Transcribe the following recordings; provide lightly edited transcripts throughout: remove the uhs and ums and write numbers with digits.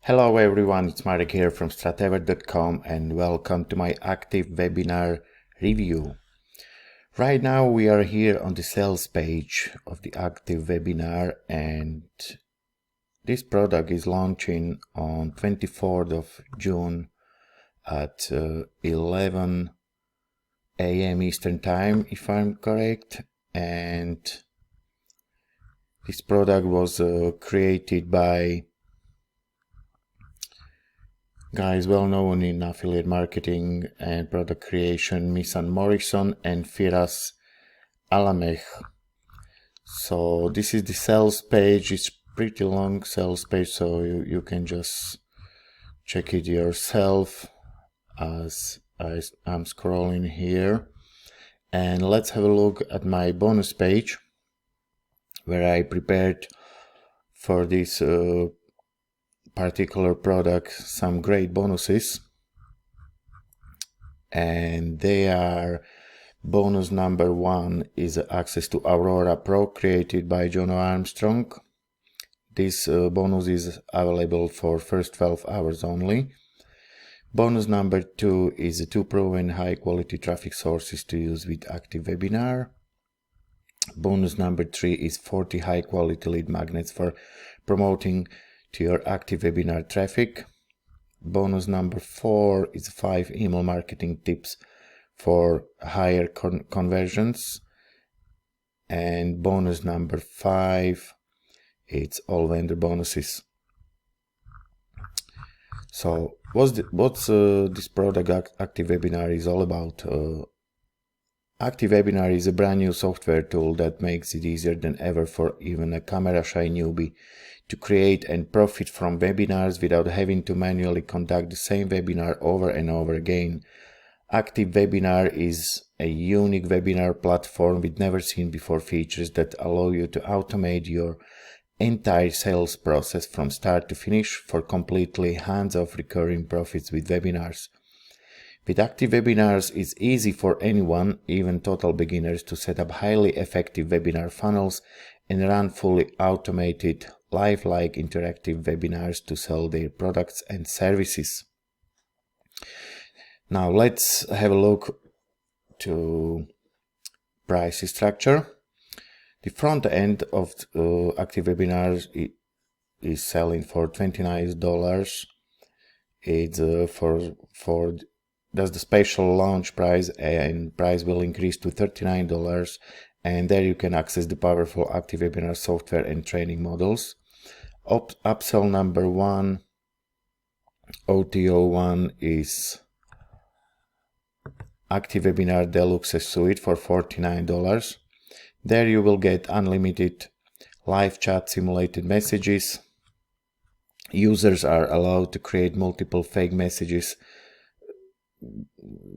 Hello everyone, it's Marek here from stratever.com and welcome to my ActiveWebinar review. Right now we are here on the sales page of the ActiveWebinar, and this product is launching on 24th of June at 11 a.m. Eastern Time, if I'm correct. And this product was created by guys well known in affiliate marketing and product creation, Misan Morrison and Firas Alamech. So this is the sales page. It's pretty long sales page, so you can just check it yourself as I'm scrolling here. And let's have a look at my bonus page where I prepared for this particular product some great bonuses, and they are: bonus number 1 is access to Aurora Pro created by John Armstrong. This bonus is available for first 12 hours only. Bonus number 2 is 2 proven high quality traffic sources to use with ActiveWebinar. Bonus number 3 is 40 high quality lead magnets for promoting to your ActiveWebinar traffic. Bonus number 4 is 5 email marketing tips for higher conversions. And bonus number 5, it's all vendor bonuses. So what's this product ActiveWebinar is all about? ActiveWebinar is a brand new software tool that makes it easier than ever for even a camera-shy newbie to create and profit from webinars without having to manually conduct the same webinar over and over again. ActiveWebinar is a unique webinar platform with never-seen-before features that allow you to automate your entire sales process from start to finish for completely hands-off recurring profits with webinars. With ActiveWebinars, it's easy for anyone, even total beginners, to set up highly effective webinar funnels and run fully automated, lifelike interactive webinars to sell their products and services. Now let's have a look to price structure. The front end of ActiveWebinars is selling for $29. It's that's the special launch price, and price will increase to $39, and there you can access the powerful ActiveWebinar software and training models. Upsell number 1, OTO1, is ActiveWebinar Deluxe Suite for $49. There you will get unlimited live chat simulated messages. Users are allowed to create multiple fake messages,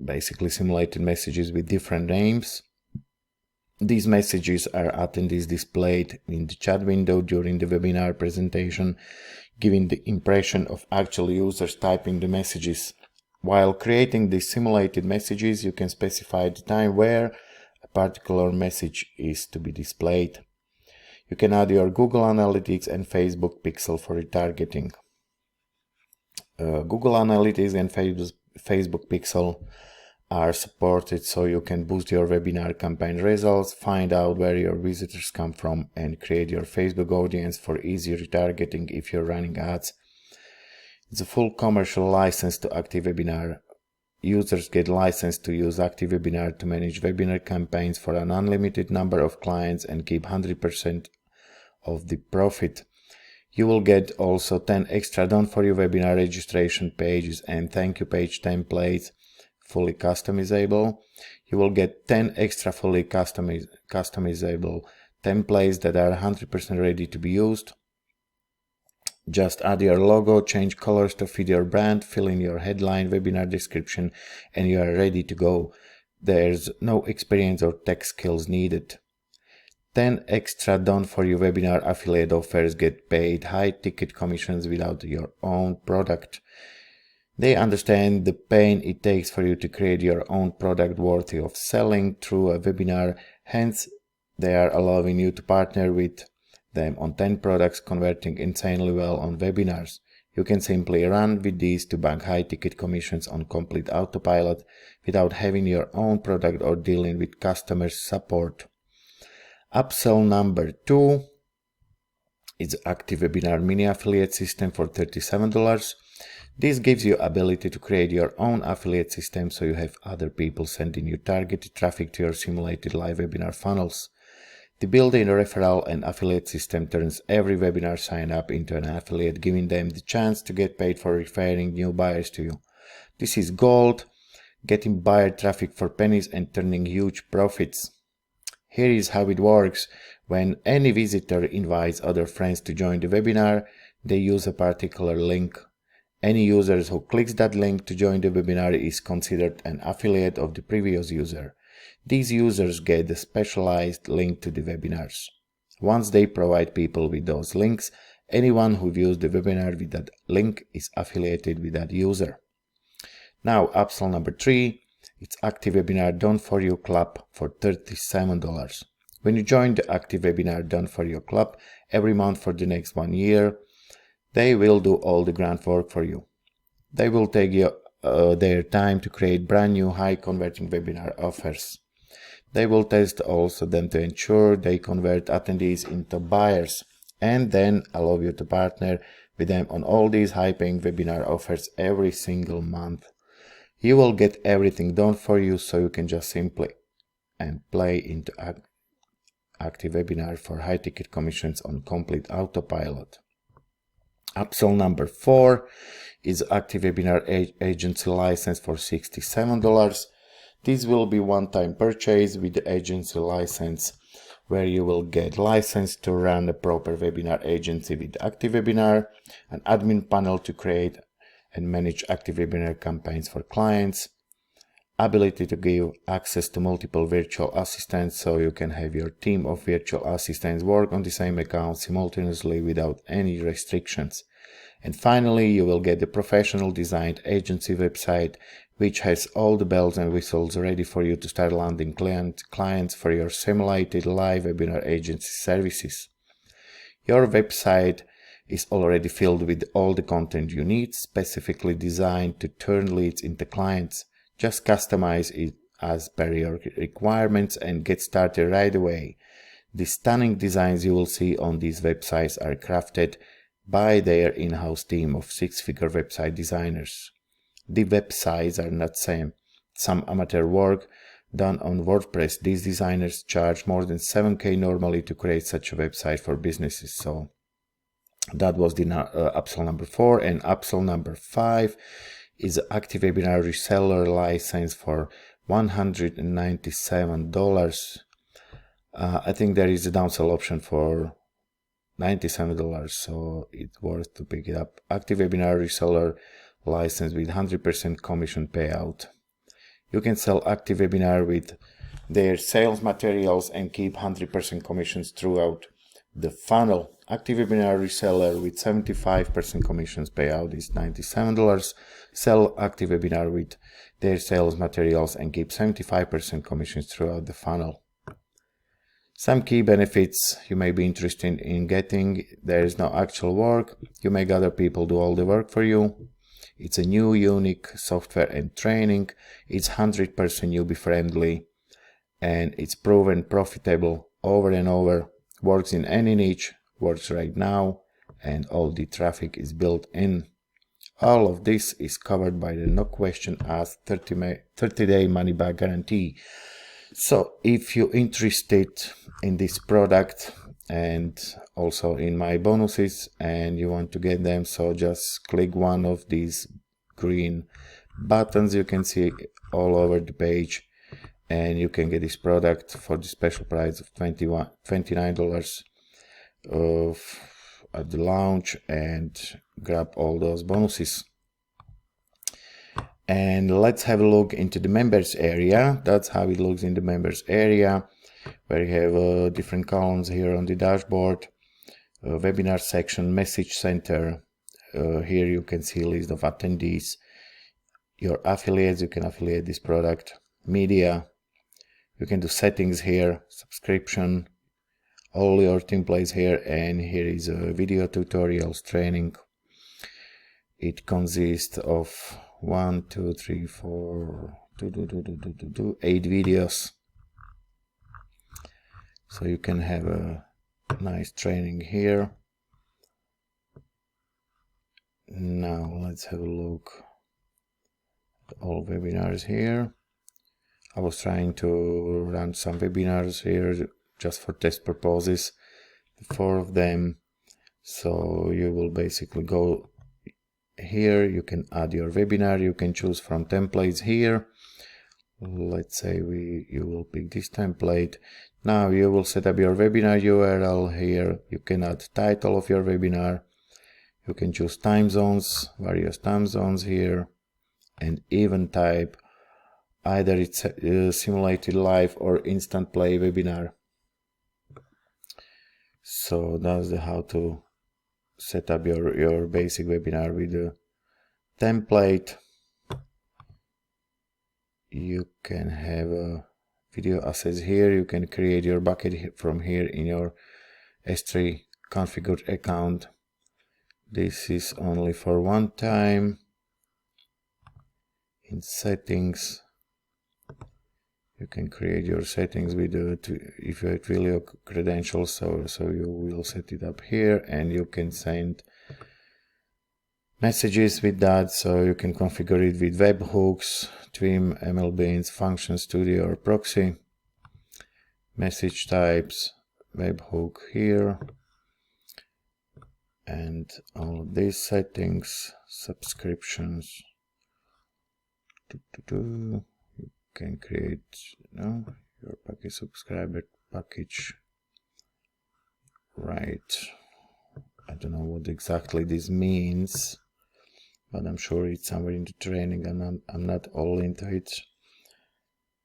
basically simulated messages with different names. These messages are attendees displayed in the chat window during the webinar presentation, giving the impression of actual users typing the messages. While creating these simulated messages, you can specify the time where a particular message is to be displayed. You can add your Google Analytics and Facebook Pixel for retargeting. Google Analytics and Facebook Pixel are supported, so you can boost your webinar campaign results, find out where your visitors come from, and create your Facebook audience for easy retargeting if you're running ads. It's a full commercial license to ActiveWebinar. Users get license to use ActiveWebinar to manage webinar campaigns for an unlimited number of clients and keep 100% of the profit. You will get also 10 extra done for you webinar registration pages and thank you page templates, fully customizable. You will get 10 extra fully customizable templates that are 100% ready to be used. Just add your logo, change colors to fit your brand, fill in your headline, webinar description, and you are ready to go. There's no experience or tech skills needed. 10 extra done for you webinar affiliate offers get paid high ticket commissions without your own product. They understand the pain it takes for you to create your own product worthy of selling through a webinar, hence they are allowing you to partner with them on 10 products, converting insanely well on webinars. You can simply run with these to bank high ticket commissions on complete autopilot without having your own product or dealing with customer support. Upsell number 2 is ActiveWebinar mini affiliate system for $37. This gives you ability to create your own affiliate system so you have other people sending you targeted traffic to your simulated live webinar funnels. The built-in referral and affiliate system turns every webinar sign up into an affiliate, giving them the chance to get paid for referring new buyers to you. This is gold, getting buyer traffic for pennies and turning huge profits. Here is how it works. When any visitor invites other friends to join the webinar, they use a particular link. Any user who clicks that link to join the webinar is considered an affiliate of the previous user. These users get a specialized link to the webinars. Once they provide people with those links, anyone who views the webinar with that link is affiliated with that user. Now, upsell number 3, it's ActiveWebinar Done For You Club for $37. When you join the ActiveWebinar Done For You Club every month for the next 1 year, they will do all the grunt work for you. They will take their time to create brand new high converting webinar offers. They will test also them to ensure they convert attendees into buyers and then allow you to partner with them on all these high paying webinar offers every single month. You will get everything done for you so you can just simply and play into ActiveWebinar for high ticket commissions on complete autopilot. Upsell number 4 is ActiveWebinar agency license for $67. This will be one-time purchase with the agency license, where you will get license to run a proper webinar agency with ActiveWebinar, an admin panel to create and manage ActiveWebinar campaigns for clients, ability to give access to multiple virtual assistants so you can have your team of virtual assistants work on the same account simultaneously without any restrictions. And finally, you will get the professional designed agency website, which has all the bells and whistles ready for you to start landing clients for your simulated live webinar agency services. Your website is already filled with all the content you need, specifically designed to turn leads into clients. Just customize it as per your requirements and get started right away. The stunning designs you will see on these websites are crafted by their in-house team of 6-figure website designers. The websites are not some amateur work done on WordPress. These designers charge more than $7,000 normally to create such a website for businesses. So that was the upsell number 4, and upsell number 5 is ActiveWebinar reseller license for $197. I think there is a downsell option for $97, so it's worth to pick it up. ActiveWebinar reseller license with 100% commission payout. You can sell ActiveWebinar with their sales materials and keep 100% commissions throughout the funnel. ActiveWebinar reseller with 75% commissions payout is $97. Sell ActiveWebinar with their sales materials and keep 75% commissions throughout the funnel. Some key benefits you may be interested in getting: there is no actual work. You make other people do all the work for you. It's a new, unique software and training. It's 100% newbie friendly, and it's proven profitable over and over. Works in any niche, works right now, and all the traffic is built in. All of this is covered by the no question asked 30-day money back guarantee. So if you're interested in this product and also in my bonuses and you want to get them, so just click one of these green buttons you can see all over the page, and you can get this product for the special price of $29 at the launch and grab all those bonuses. And let's have a look into the members area. That's how it looks in the members area, where you have different columns here on the dashboard, webinar section, message center. Here you can see a list of attendees, your affiliates, you can affiliate this product, media, you can do settings here, subscription, all your templates here, and here is video tutorials, training. It consists of 8 videos. So you can have a nice training here. Now let's have a look at all webinars here. I was trying to run some webinars here just for test purposes, 4 of them. So you will basically go here, you can add your webinar, you can choose from templates here. Let's say you will pick this template. Now you will set up your webinar URL here. You can add title of your webinar. You can choose time zones, various time zones here, and event type. Either it's simulated live or instant play webinar. So that's how to set up your basic webinar with the template. You can have video assets here. You can create your bucket from here in your S3 configured account. This is only for one time. In settings, you can create your settings with if you have Twilio credentials, so you will set it up here, and you can send messages with that. So you can configure it with webhooks, Twim, MLBeans, Function Studio or Proxy. Message types, webhook here, and all of these settings, subscriptions. You can create your package subscriber package. Right. I don't know what exactly this means, but I'm sure it's somewhere in the training, and I'm not all into it.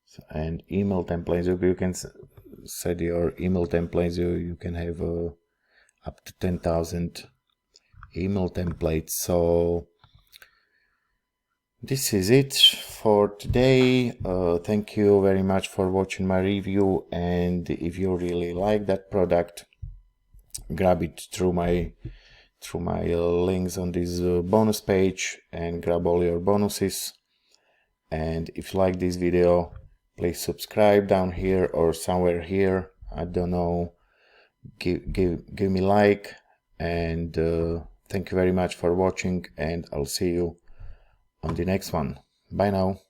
So, and email templates, you can set your email templates. You can have up to 10,000 email templates. So this is it for today. Thank you very much for watching my review, and if you really like that product, grab it through my links on this bonus page and grab all your bonuses. And if you like this video, please subscribe down here or somewhere here, I don't know. Give me like, and thank you very much for watching, and I'll see you on the next one. Bye now.